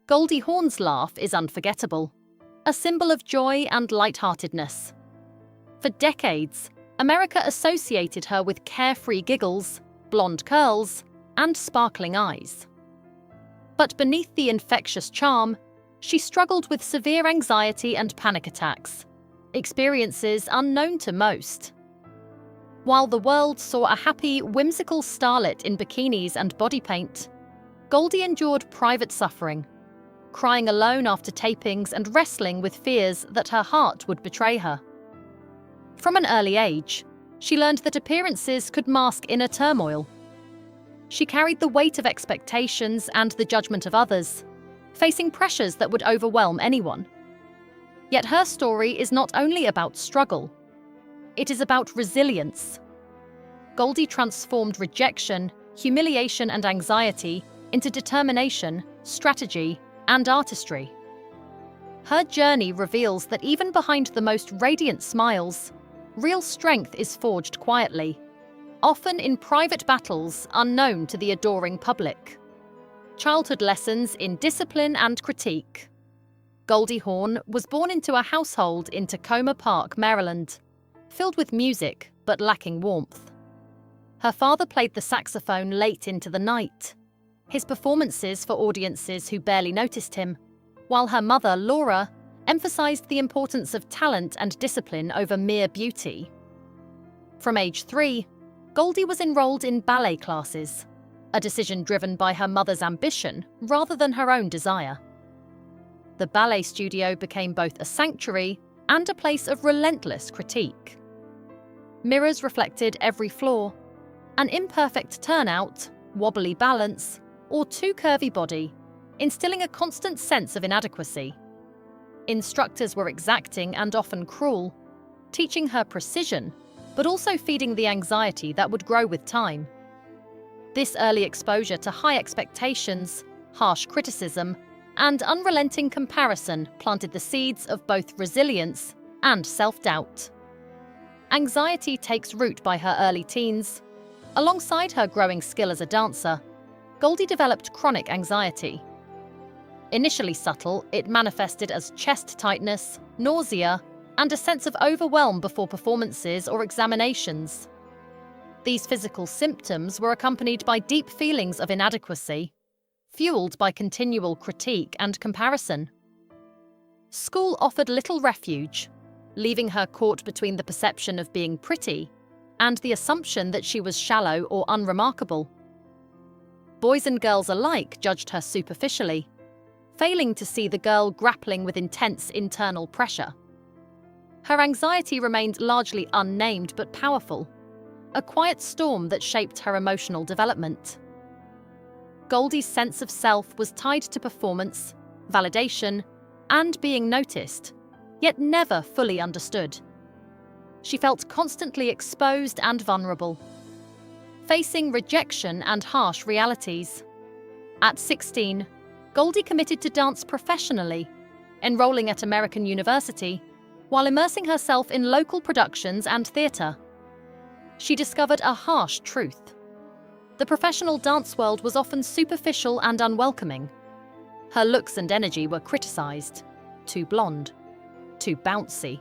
Goldie Hawn's laugh is unforgettable, a symbol of joy and lightheartedness. For decades, America associated her with carefree giggles, blonde curls, and sparkling eyes. But beneath the infectious charm, she struggled with severe anxiety and panic attacks, experiences unknown to most. While the world saw a happy, whimsical starlet in bikinis and body paint, Goldie endured private suffering, crying alone after tapings and wrestling with fears that her heart would betray her. From an early age, she learned that appearances could mask inner turmoil. She carried the weight of expectations and the judgment of others, facing pressures that would overwhelm anyone. Yet her story is not only about struggle, it is about resilience. Goldie transformed rejection, humiliation, and anxiety into determination, strategy, and artistry. Her journey reveals that even behind the most radiant smiles, real strength is forged quietly, often in private battles unknown to the adoring public. Childhood lessons in discipline and critique. Goldie Hawn was born into a household in Tacoma Park, Maryland, filled with music but lacking warmth. Her father played the saxophone late into the night, his performances for audiences who barely noticed him, while her mother, Laura, emphasized the importance of talent and discipline over mere beauty. From age 3, Goldie was enrolled in ballet classes, a decision driven by her mother's ambition rather than her own desire. The ballet studio became both a sanctuary and a place of relentless critique. Mirrors reflected every flaw, an imperfect turnout, wobbly balance, or too curvy body, instilling a constant sense of inadequacy. Instructors were exacting and often cruel, teaching her precision, but also feeding the anxiety that would grow with time. This early exposure to high expectations, harsh criticism, and unrelenting comparison planted the seeds of both resilience and self-doubt. Anxiety takes root by her early teens. Alongside her growing skill as a dancer, Goldie developed chronic anxiety. Initially subtle, it manifested as chest tightness, nausea, and a sense of overwhelm before performances or examinations. These physical symptoms were accompanied by deep feelings of inadequacy, fueled by continual critique and comparison. School offered little refuge, leaving her caught between the perception of being pretty and the assumption that she was shallow or unremarkable. Boys and girls alike judged her superficially, failing to see the girl grappling with intense internal pressure. Her anxiety remained largely unnamed but powerful, a quiet storm that shaped her emotional development. Goldie's sense of self was tied to performance, validation, and being noticed, yet never fully understood. She felt constantly exposed and vulnerable, facing rejection and harsh realities. At 16, Goldie committed to dance professionally, enrolling at American University, while immersing herself in local productions and theatre. She discovered a harsh truth. The professional dance world was often superficial and unwelcoming. Her looks and energy were criticized. Too blonde, too bouncy,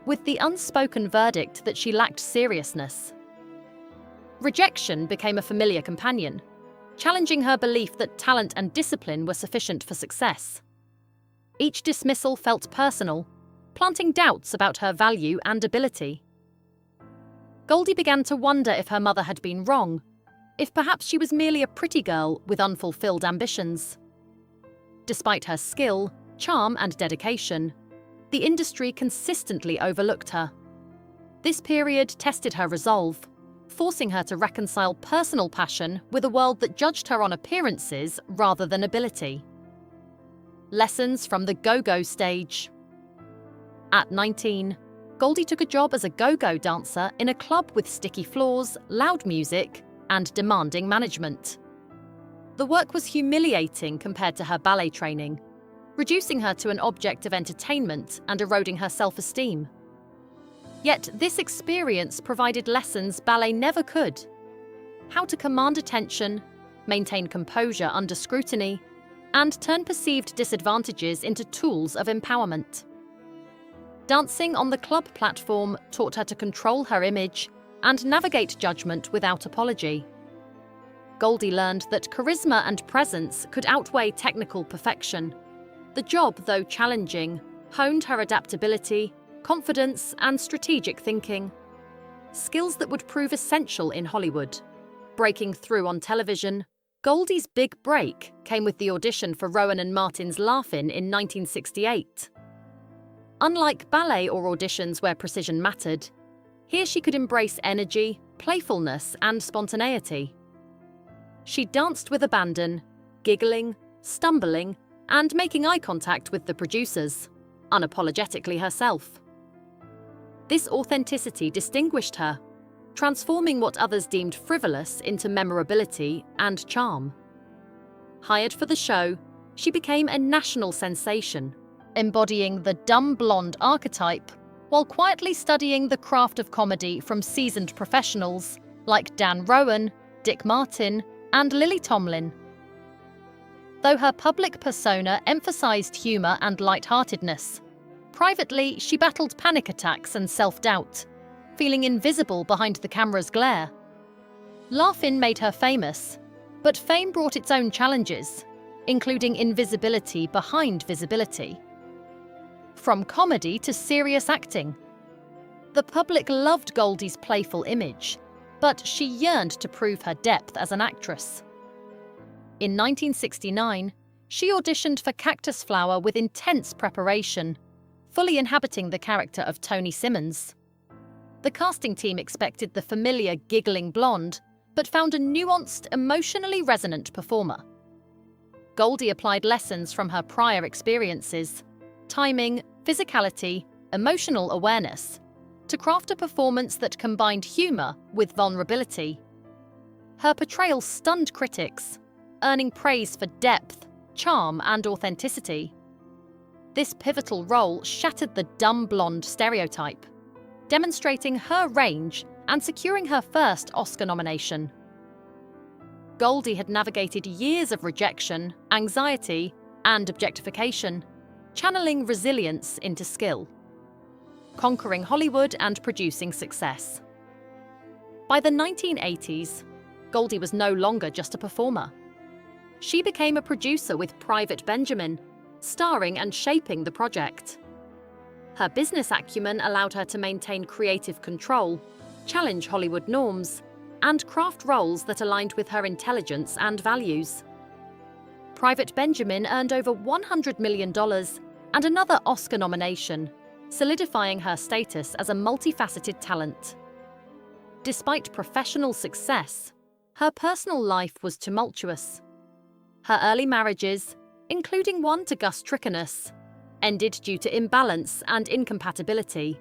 with the unspoken verdict that she lacked seriousness. Rejection became a familiar companion, challenging her belief that talent and discipline were sufficient for success. Each dismissal felt personal, planting doubts about her value and ability. Goldie began to wonder if her mother had been wrong, if perhaps she was merely a pretty girl with unfulfilled ambitions. Despite her skill, charm, and dedication, the industry consistently overlooked her. This period tested her resolve, forcing her to reconcile personal passion with a world that judged her on appearances rather than ability. Lessons from the go-go stage. At 19, Goldie took a job as a go-go dancer in a club with sticky floors, loud music, and demanding management. The work was humiliating compared to her ballet training, reducing her to an object of entertainment and eroding her self-esteem. Yet this experience provided lessons ballet never could: how to command attention, maintain composure under scrutiny, and turn perceived disadvantages into tools of empowerment. Dancing on the club platform taught her to control her image and navigate judgment without apology. Goldie learned that charisma and presence could outweigh technical perfection. The job, though challenging, honed her adaptability, confidence, and strategic thinking. Skills that would prove essential in Hollywood. Breaking through on television, Goldie's big break came with the audition for Rowan and Martin's Laugh-In in 1968. Unlike ballet or auditions where precision mattered, here she could embrace energy, playfulness, and spontaneity. She danced with abandon, giggling, stumbling, and making eye contact with the producers, unapologetically herself. This authenticity distinguished her, transforming what others deemed frivolous into memorability and charm. Hired for the show, she became a national sensation, embodying the dumb blonde archetype while quietly studying the craft of comedy from seasoned professionals like Dan Rowan, Dick Martin, and Lily Tomlin. Though her public persona emphasized humor and lightheartedness, privately she battled panic attacks and self-doubt, feeling invisible behind the camera's glare. Laugh-In made her famous, but fame brought its own challenges, including invisibility behind visibility. From comedy to serious acting. The public loved Goldie's playful image, but she yearned to prove her depth as an actress. In 1969, she auditioned for Cactus Flower with intense preparation, fully inhabiting the character of Tony Simmons. The casting team expected the familiar giggling blonde, but found a nuanced, emotionally resonant performer. Goldie applied lessons from her prior experiences, timing, physicality, emotional awareness, to craft a performance that combined humor with vulnerability. Her portrayal stunned critics, earning praise for depth, charm, and authenticity. This pivotal role shattered the dumb blonde stereotype, demonstrating her range and securing her first Oscar nomination. Goldie had navigated years of rejection, anxiety, and objectification, channeling resilience into skill, conquering Hollywood and producing success. By the 1980s, Goldie was no longer just a performer. She became a producer with Private Benjamin, starring and shaping the project. Her business acumen allowed her to maintain creative control, challenge Hollywood norms, and craft roles that aligned with her intelligence and values. Private Benjamin earned over $100 million and another Oscar nomination, solidifying her status as a multifaceted talent. Despite professional success, her personal life was tumultuous. Her early marriages, including one to Gus Trichinus, ended due to imbalance and incompatibility.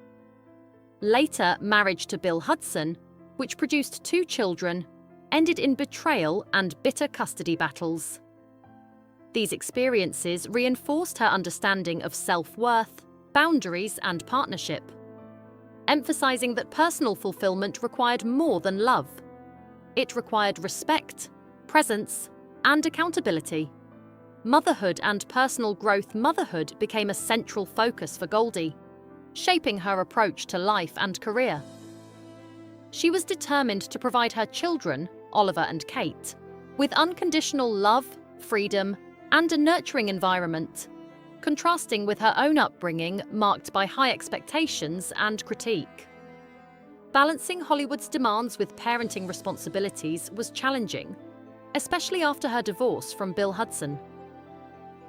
Later, marriage to Bill Hudson, which produced 2 children, ended in betrayal and bitter custody battles. These experiences reinforced her understanding of self-worth, boundaries, and partnership, emphasizing that personal fulfillment required more than love. It required respect, presence, and accountability. Motherhood and personal growth. Motherhood became a central focus for Goldie, shaping her approach to life and career. She was determined to provide her children, Oliver and Kate, with unconditional love, freedom, and a nurturing environment, contrasting with her own upbringing marked by high expectations and critique. Balancing Hollywood's demands with parenting responsibilities was challenging, especially after her divorce from Bill Hudson.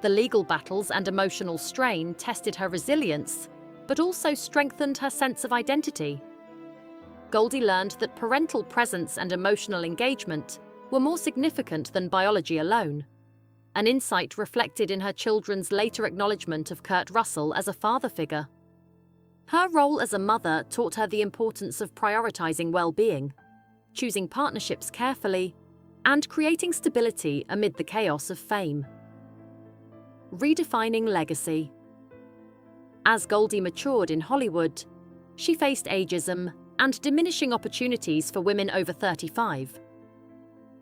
The legal battles and emotional strain tested her resilience, but also strengthened her sense of identity. Goldie learned that parental presence and emotional engagement were more significant than biology alone, an insight reflected in her children's later acknowledgement of Kurt Russell as a father figure. Her role as a mother taught her the importance of prioritizing well-being, choosing partnerships carefully, and creating stability amid the chaos of fame. Redefining legacy. As Goldie matured in Hollywood, she faced ageism and diminishing opportunities for women over 35.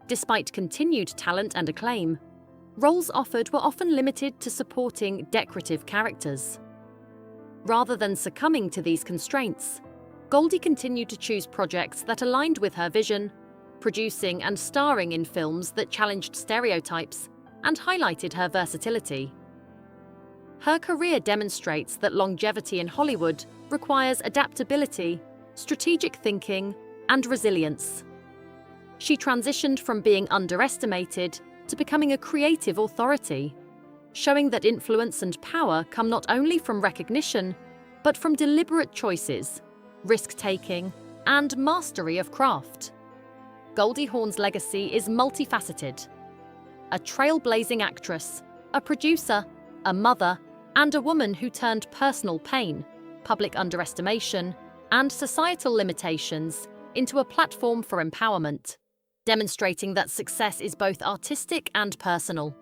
Despite continued talent and acclaim, roles offered were often limited to supporting decorative characters. Rather than succumbing to these constraints, Goldie continued to choose projects that aligned with her vision, producing and starring in films that challenged stereotypes and highlighted her versatility. Her career demonstrates that longevity in Hollywood requires adaptability, strategic thinking, and resilience. She transitioned from being underestimated to becoming a creative authority, showing that influence and power come not only from recognition, but from deliberate choices, risk-taking, and mastery of craft. Goldie Hawn's legacy is multifaceted. A trailblazing actress, a producer, a mother, and a woman who turned personal pain, public underestimation, and societal limitations into a platform for empowerment, demonstrating that success is both artistic and personal.